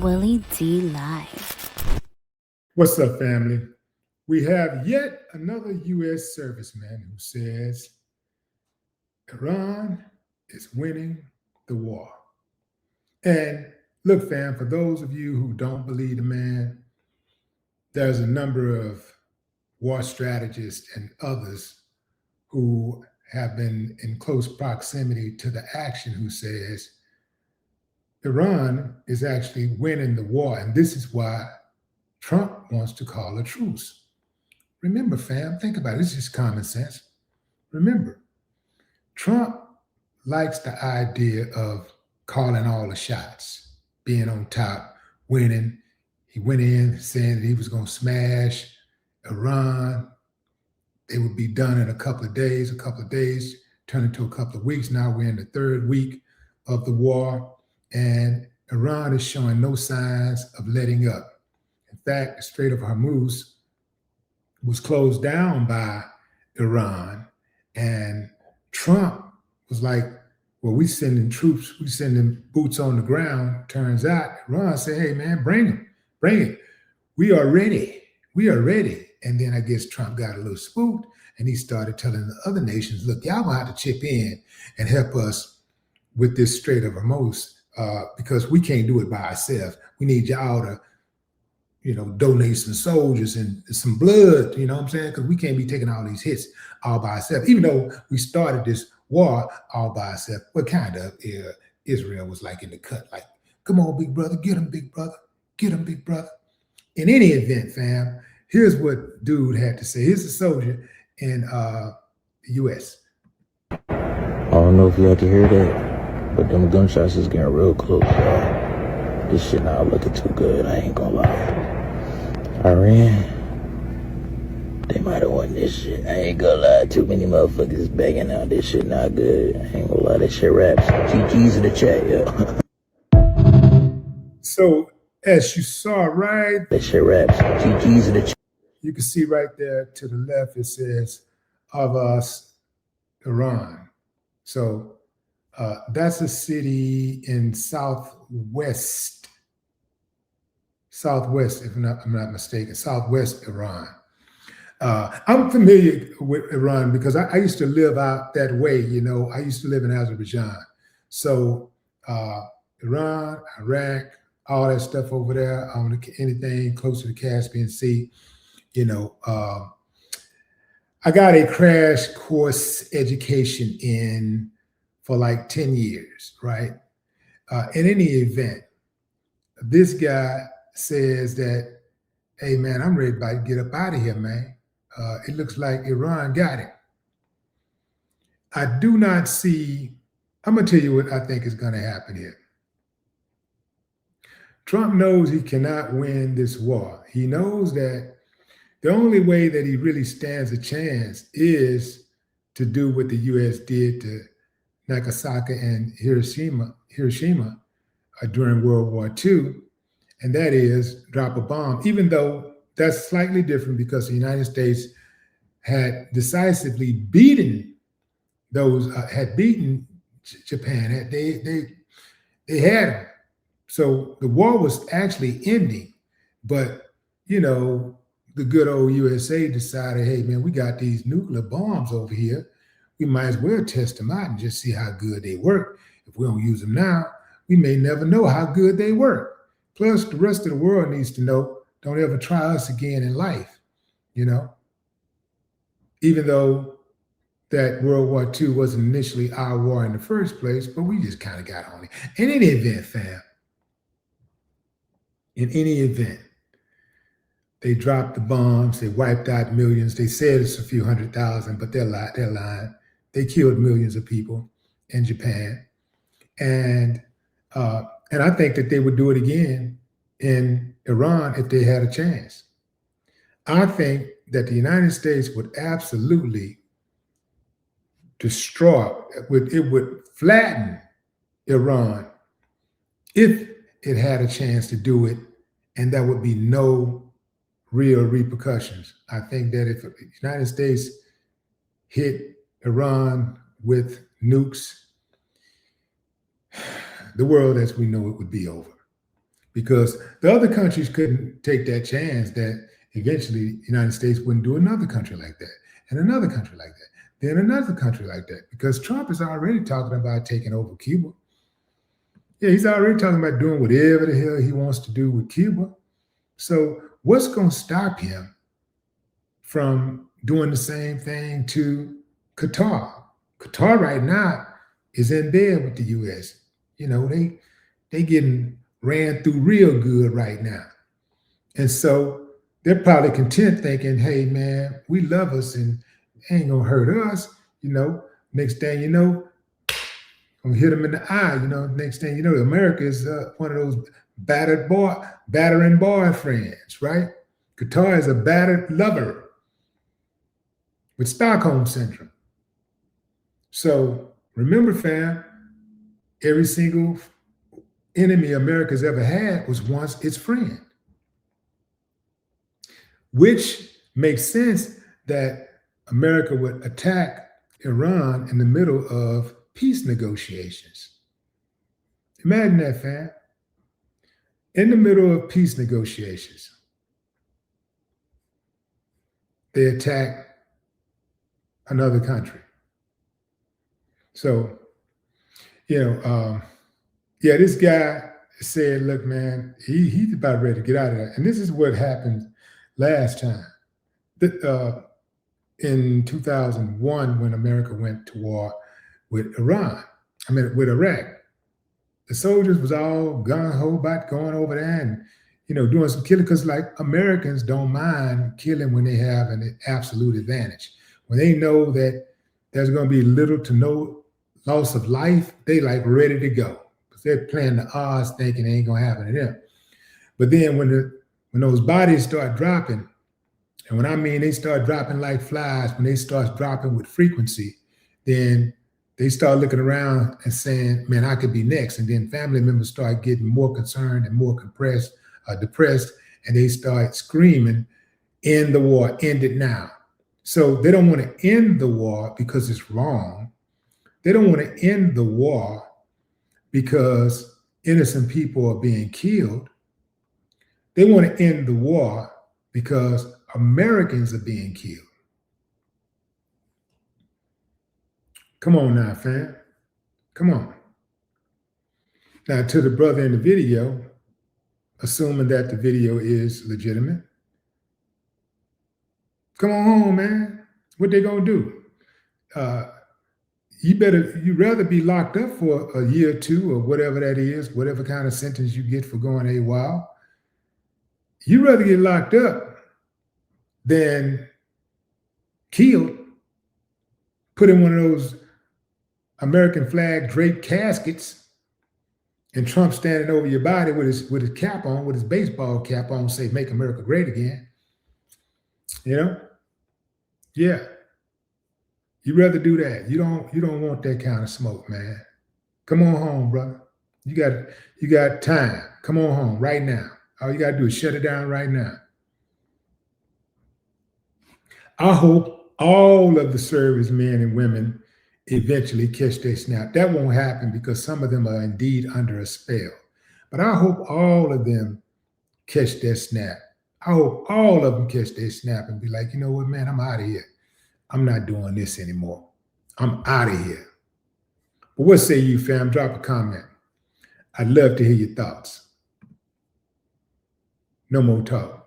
Willie D Live. What's up, family? We have yet another U.S. serviceman who says Iran is winning the war. And look, fam, for those of you who don't believe the man, there's a number of war strategists and others who have been in close proximity to the action who says Iran is actually winning the war. And this is why Trump wants to call a truce. Remember, fam, think about it. It's just common sense. Remember, Trump likes the idea of calling all the shots, being on top, winning. He went in saying that he was going to smash Iran. They would be done in a couple of days turned into a couple of weeks. Now we're in the third week of the war, and Iran is showing no signs of letting up. In fact, the Strait of Hormuz was closed down by Iran, and Trump was like, well, we sending troops, we sending boots on the ground. Turns out Iran said, hey man, bring it. We are ready. And then I guess Trump got a little spooked and he started telling the other nations, look, y'all gonna have to chip in and help us with this Strait of Hormuz because we can't do it by ourselves. We need y'all to donate some soldiers and some blood, you know what I'm saying? Because we can't be taking all these hits all by ourselves. Even though we started this war all by ourselves, what kind of Israel was like in the cut, like, come on, big brother, get him, big brother, get him, big brother. In any event, fam, here's what dude had to say. Here's a soldier in the U.S. I don't know if y'all can hear that, but them gunshots is getting real close, y'all. This shit not looking too good, I ain't gonna lie. Iran, they might have won this shit. I ain't gonna lie, too many motherfuckers begging out. This shit not good. I ain't gonna lie, that shit raps. GG's in the chat, yo. So, as you saw right, that shit raps. GG's in the chat. You can see right there to the left, it says, of us, Iran. So, that's a city in southwest, if I'm not mistaken, southwest Iran. I'm familiar with Iran because I used to live out that way. I used to live in Azerbaijan. So Iran, Iraq, all that stuff over there, anything close to the Caspian Sea, I got a crash course education in for like 10 years, right? In any event, this guy says that, hey man, I'm ready to get up out of here, man. It looks like Iran got it. I do not see, I'm gonna tell you what I think is gonna happen here. Trump knows he cannot win this war. He knows that the only way that he really stands a chance is to do what the U.S. did to Nagasaki and Hiroshima during World War II, and that is drop a bomb, even though that's slightly different because the United States had decisively beaten Japan. They had them. So the war was actually ending, but the good old USA decided, hey man, we got these nuclear bombs over here. We might as well test them out and just see how good they work. If we don't use them now, we may never know how good they work. Plus, the rest of the world needs to know, don't ever try us again in life, Even though that World War II wasn't initially our war in the first place, but we just kind of got on it. In any event, fam, they dropped the bombs, they wiped out millions. They said it's a few 100,000, but they're lying. They killed millions of people in Japan. And I think that they would do it again in Iran if they had a chance. I think that the United States would absolutely destroy, it would flatten Iran if it had a chance to do it, and there would be no real repercussions. I think that if the United States hit Iran with nukes, the world as we know it would be over. because the other countries couldn't take that chance that eventually the United States wouldn't do another country like that, and another country like that, then another country like that, because Trump is already talking about taking over Cuba. Yeah, he's already talking about doing whatever the hell he wants to do with Cuba. So what's going to stop him from doing the same thing to Qatar? Qatar right now is in bed with the U.S. You know, they getting ran through real good right now. And so they're probably content thinking, hey, man, we love us and ain't going to hurt us. You know, next thing you know, gonna hit them in the eye. You know, next thing you know, America is one of those battering boyfriends, right? Qatar is a battered lover with Stockholm syndrome. So remember, fam, every single enemy America's ever had was once its friend, which makes sense that America would attack Iran in the middle of peace negotiations. Imagine that, fam. In the middle of peace negotiations, they attack another country. So, this guy said, look, man, he's about ready to get out of that. And this is what happened last time. In 2001, when America went to war with Iraq. The soldiers was all gung-ho about going over there and, doing some killing, because like Americans don't mind killing when they have an absolute advantage. When they know that there's going to be little to no loss of life, they like ready to go. Because they're playing the odds thinking it ain't going to happen to them. But then when those bodies start dropping, and when I mean they start dropping like flies, when they start dropping with frequency, then they start looking around and saying, man, I could be next. And then family members start getting more concerned and more depressed, and they start screaming, end the war, end it now. So they don't want to end the war because it's wrong. They don't want to end the war because innocent people are being killed. They want to end the war because Americans are being killed. Come on now, fam. Come on. Now, to the brother in the video, assuming that the video is legitimate, come on home, man. What they gonna do? You'd rather be locked up for a year or two or whatever that is, whatever kind of sentence you get for going AWOL. You'd rather get locked up than killed, put in one of those American flag draped caskets, and Trump standing over your body with his cap on, with his baseball cap on, say, make America great again. Yeah. You'd rather do that. You don't want that kind of smoke, man. Come on home, brother. You got time. Come on home right now. All you gotta do is shut it down right now. I hope all of the servicemen and women eventually catch their snap. That won't happen because some of them are indeed under a spell. But I hope all of them catch their snap. I hope all of them catch their snap and be like, you know what, man, I'm out of here. I'm not doing this anymore. I'm out of here. But what say you, fam? Drop a comment. I'd love to hear your thoughts. No more talk.